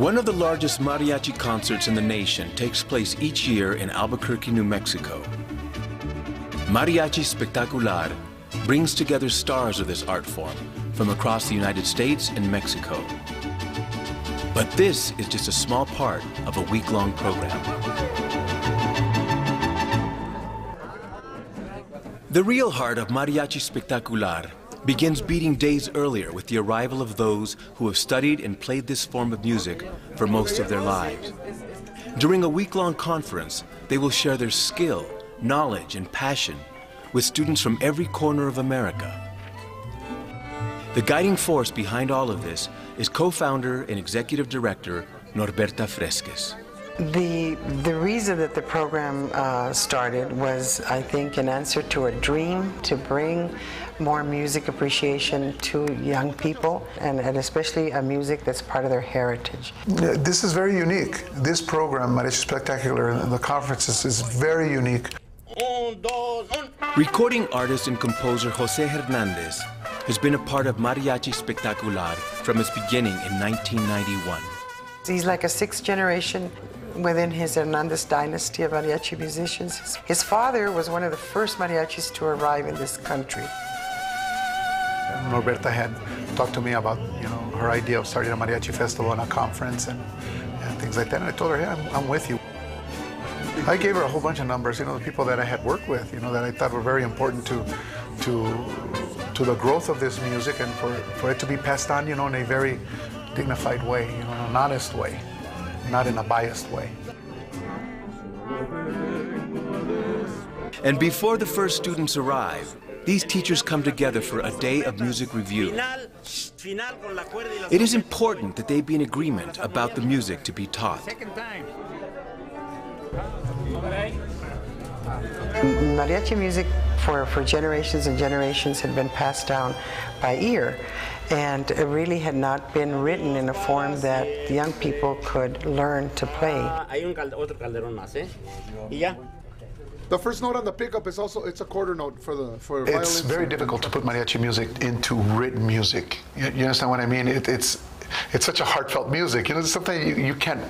One of the largest mariachi concerts in the nation takes place each year in Albuquerque, New Mexico. Mariachi Spectacular brings together stars of this art form from across the United States and Mexico. But this is just a small part of a week-long program. The real heart of Mariachi Spectacular begins beating days earlier with the arrival of those who have studied and played this form of music for most of their lives. During a week-long conference, they will share their skill, knowledge, and passion with students from every corner of America. The guiding force behind all of this is co-founder and executive director Norberta Fresques. The reason that the program started was, I think, an answer to a dream to bring more music appreciation to young people, and especially a music that's part of their heritage. This is very unique. This program, Mariachi Spectacular, and the conferences is very unique. Recording artist and composer Jose Hernandez has been a part of Mariachi Spectacular from its beginning in 1991. He's like a sixth generation within his Hernandez dynasty of mariachi musicians. His father was one of the first mariachis to arrive in this country. Norberta had talked to me about, her idea of starting a mariachi festival and a conference and things like that. And I told her, yeah, I'm with you. I gave her a whole bunch of numbers, the people that I had worked with, that I thought were very important to the growth of this music and for it to be passed on, in a very dignified way, in an honest way, not in a biased way. And before the first students arrive, these teachers come together for a day of music review. It is important that they be in agreement about the music to be taught. Mariachi music for generations and generations had been passed down by ear, and it really had not been written in a form that the young people could learn to play. The first note on the pickup is also, it's a quarter note for violin. It's very difficult to put mariachi music into written music. You understand what I mean? It's such a heartfelt music. It's something you can't,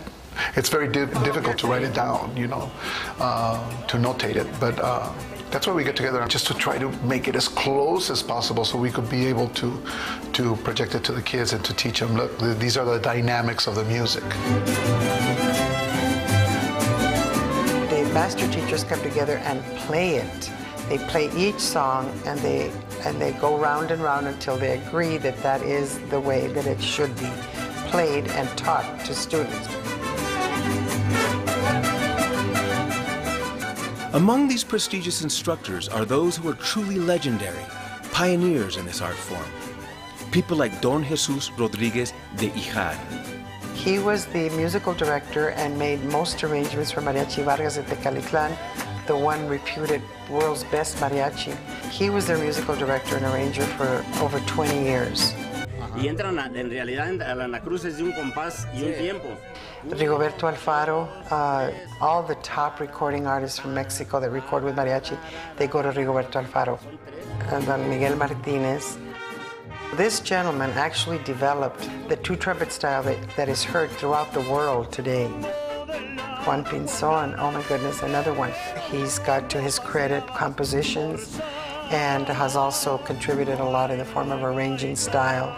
it's very difficult to write it down, to notate it. But that's why we get together, just to try to make it as close as possible so we could be able to project it to the kids and to teach them, look, these are the dynamics of the music. Master teachers come together and play it. They play each song and they go round and round until they agree that that is the way that it should be played and taught to students. Among these prestigious instructors are those who are truly legendary, pioneers in this art form. People like Don Jesus Rodriguez de Ijar. He was the musical director and made most arrangements for Mariachi Vargas de Tecalitlan, the one reputed world's best mariachi. He was their musical director and arranger for over 20 years. Rigoberto Alfaro, all the top recording artists from Mexico that record with mariachi, they go to Rigoberto Alfaro. And Don Miguel Martinez. This gentleman actually developed the two-trumpet style that is heard throughout the world today. Juan Pinzon, oh my goodness, another one. He's got to his credit compositions and has also contributed a lot in the form of arranging style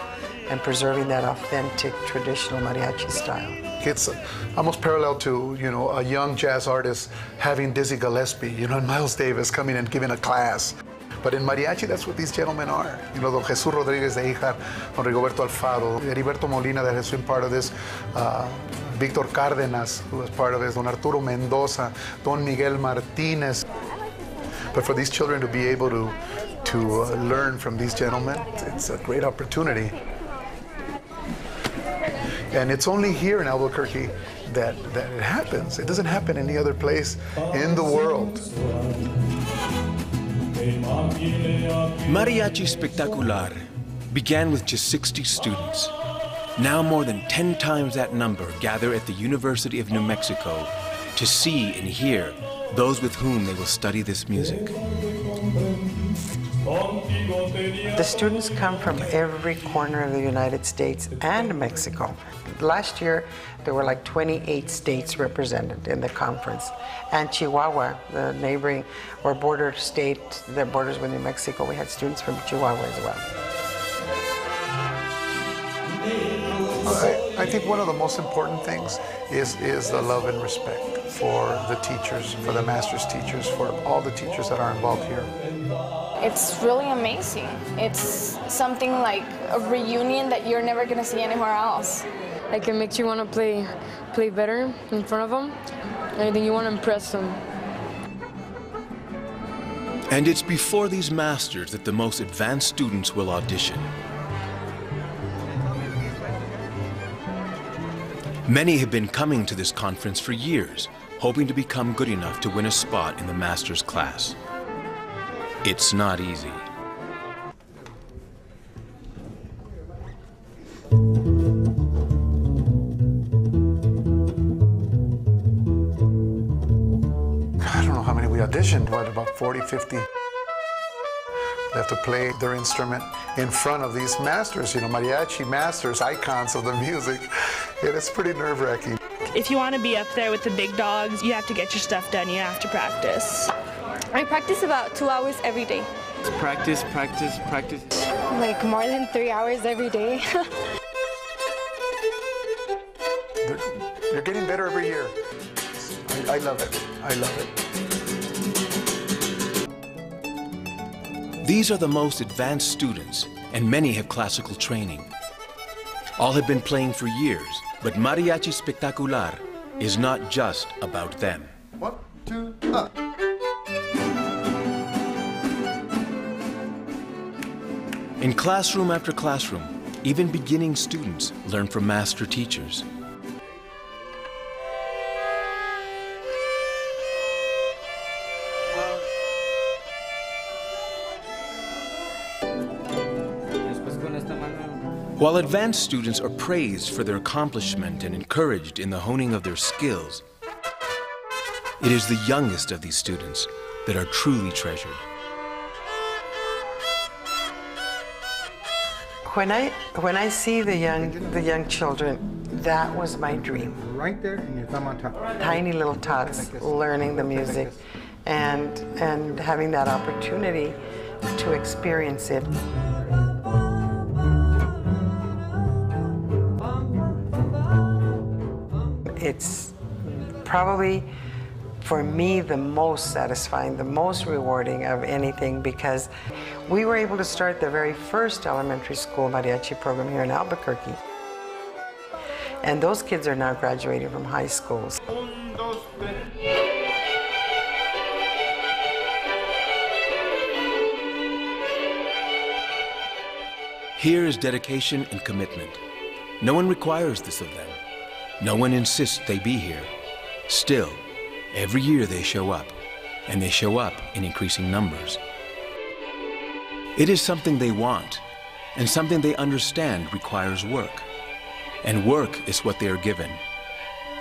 and preserving that authentic traditional mariachi style. It's almost parallel to, a young jazz artist having Dizzy Gillespie, and Miles Davis coming and giving a class. But in mariachi, that's what these gentlemen are. Don Jesus Rodriguez de Ijar, Don Rigoberto Alfaro, Heriberto Molina, that has been part of this, Victor Cárdenas, who was part of this, Don Arturo Mendoza, Don Miguel Martinez. But for these children to be able to learn from these gentlemen, it's a great opportunity. And it's only here in Albuquerque that it happens. It doesn't happen any other place in the world. Mariachi Spectacular began with just 60 students. Now more than 10 times that number gather at the University of New Mexico to see and hear those with whom they will study this music. The students come from every corner of the United States and Mexico. Last year, there were like 28 states represented in the conference. And Chihuahua, the neighboring or border state that borders with New Mexico, we had students from Chihuahua as well. I think one of the most important things is the love and respect for the teachers, for the master's teachers, for all the teachers that are involved here. It's really amazing. It's something like a reunion that you're never going to see anywhere else. Like, it makes you want to play better in front of them. I think you want to impress them. And it's before these masters that the most advanced students will audition. Many have been coming to this conference for years, hoping to become good enough to win a spot in the master's class. It's not easy. I don't know how many we auditioned, what, about 40, 50? They have to play their instrument in front of these masters, you know, mariachi masters, icons of the music. It's pretty nerve-wracking. If you want to be up there with the big dogs, you have to get your stuff done, you have to practice. I practice about 2 hours every day. Practice, practice, practice. Like more than 3 hours every day. They're getting better every year. I love it. I love it. These are the most advanced students, and many have classical training. All have been playing for years, but Mariachi Spectacular is not just about them. 1, 2, up. In classroom after classroom, even beginning students learn from master teachers. While advanced students are praised for their accomplishment and encouraged in the honing of their skills, it is the youngest of these students that are truly treasured. When I see the young children, that was my dream. Right there, and your thumb on top. Tiny little tots learning the music and having that opportunity to experience it. It's probably, for me, the most satisfying, the most rewarding of anything, because we were able to start the very first elementary school mariachi program here in Albuquerque. And those kids are now graduating from high schools. Here is dedication and commitment. No one requires this of them. No one insists they be here. Still, every year they show up, and they show up in increasing numbers. It is something they want, and something they understand requires work. And work is what they are given.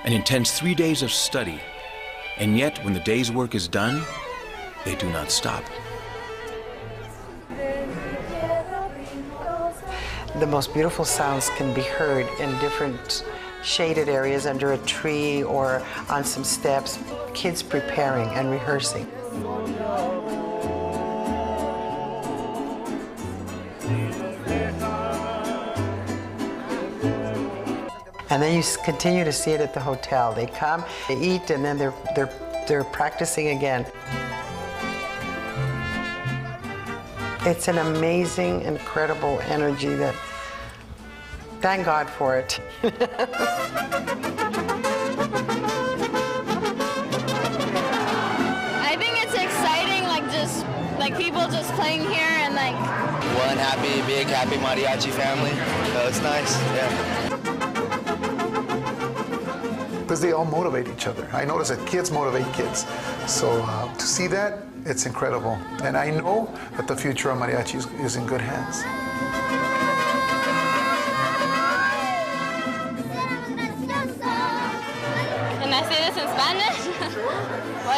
An intense 3 days of study, and yet when the day's work is done, they do not stop. The most beautiful sounds can be heard in different shaded areas under a tree or on some steps, kids preparing and rehearsing. And then you continue to see it at the hotel. They come, they eat, and then they're practicing again. It's an amazing, incredible energy that, thank God for it. I think it's exciting, like people just playing here and like... One happy, big, happy mariachi family. So it's nice, yeah. Because they all motivate each other. I notice that kids motivate kids. So to see that, it's incredible. And I know that the future of mariachi is in good hands. And I say this in Spanish.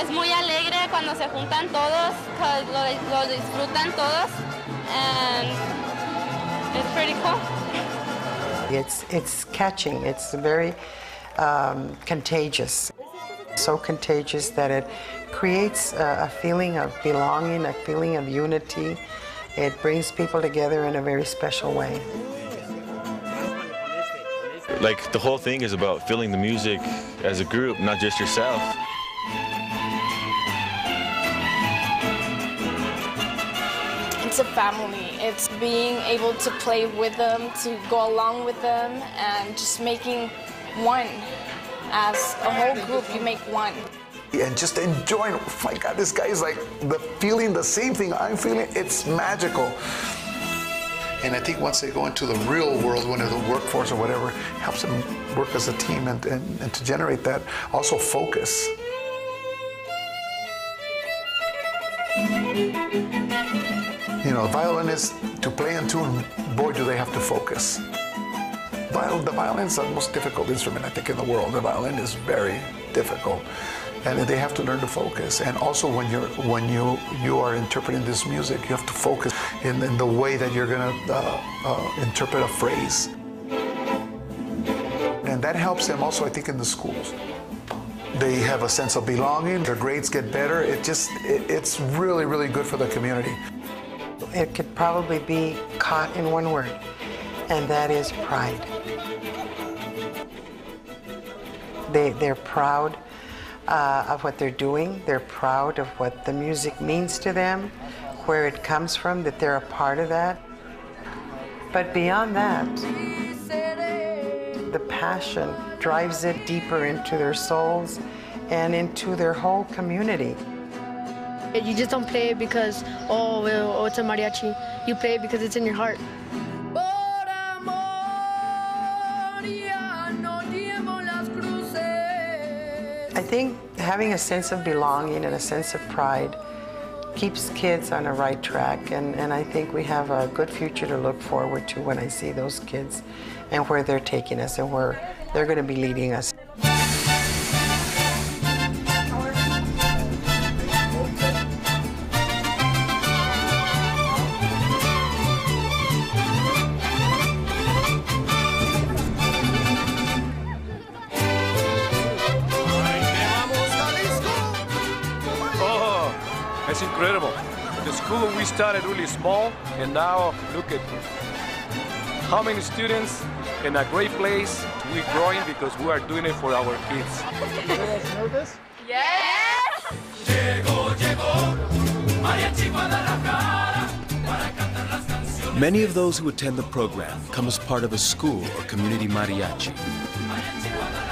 Es muy alegre cuando se juntan todos, lo disfrutan todos, and it's pretty cool. It's catching. It's very contagious. So contagious that it creates a feeling of belonging, a feeling of unity. It brings people together in a very special way. Like, the whole thing is about feeling the music as a group, not just yourself. It's a family. It's being able to play with them, to go along with them, and just making one. As a whole group, you make one. And just enjoying, oh my God, this guy is like feeling the same thing I'm feeling. It's magical. And I think once they go into the real world, when they're the workforce or whatever, it helps them work as a team and to generate that, also focus. You know, violinists, to play in tune, boy, do they have to focus. The violin is the most difficult instrument, I think, in the world. The violin is very difficult, and they have to learn to focus. And also, when you are interpreting this music, you have to focus in the way that you're going to interpret a phrase. And that helps them also, I think, in the schools. They have a sense of belonging. Their grades get better. It's really, really good for the community. It could probably be caught in one word, and that is pride. They're proud of what they're doing. They're proud of what the music means to them, where it comes from, that they're a part of that. But beyond that, the passion drives it deeper into their souls and into their whole community. You just don't play it because, oh, it's a mariachi. You play it because it's in your heart. I think having a sense of belonging and a sense of pride keeps kids on the right track, and I think we have a good future to look forward to when I see those kids and where they're taking us and where they're going to be leading us. It's incredible. The school, we started really small, and now look at how many students in a great place. We're growing because we are doing it for our kids. You guys know this? Yes! Many of those who attend the program come as part of a school or community mariachi.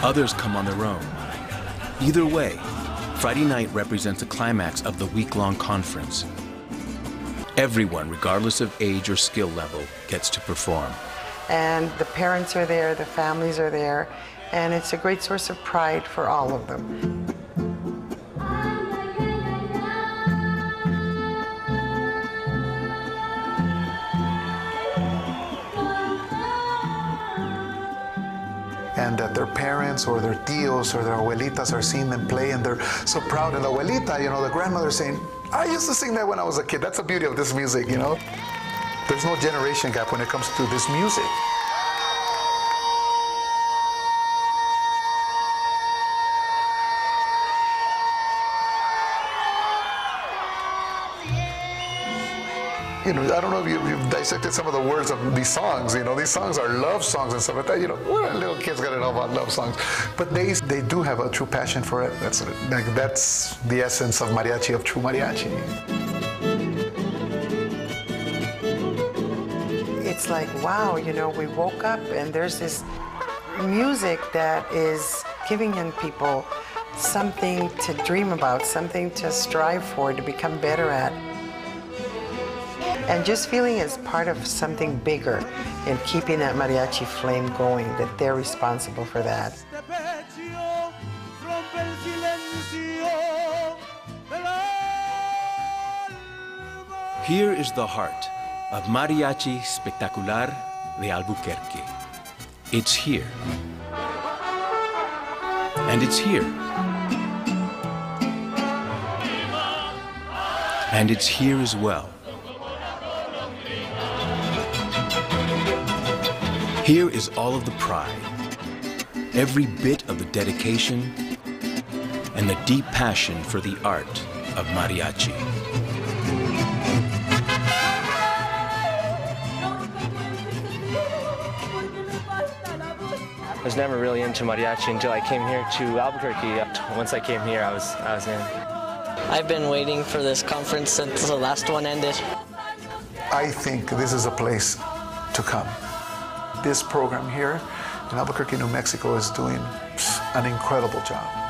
Others come on their own. Either way, Friday night represents the climax of the week-long conference. Everyone, regardless of age or skill level, gets to perform. And the parents are there, the families are there, and it's a great source of pride for all of them. And that their parents or their tios or their abuelitas are seeing them play, and they're so proud. And the abuelita, you know, the grandmother saying, I used to sing that when I was a kid. That's the beauty of this music, you know. There's no generation gap when it comes to this music. You know, I don't know if you've dissected some of the words of these songs. You know, these songs are love songs and stuff like that. You know, what are little kids gonna know about love songs? But they do have a true passion for it. That's the essence of mariachi, of true mariachi. It's like, wow, you know, we woke up and there's this music that is giving young people something to dream about, something to strive for, to become better at. And just feeling as part of something bigger and keeping that mariachi flame going, that they're responsible for that. Here is the heart of Mariachi Espectacular de Albuquerque. It's here. And it's here. And it's here as well. Here is all of the pride, every bit of the dedication, and the deep passion for the art of mariachi. I was never really into mariachi until I came here to Albuquerque. Once I came here, I was in. I've been waiting for this conference since the last one ended. I think this is a place to come. This program here in Albuquerque, New Mexico is doing an incredible job.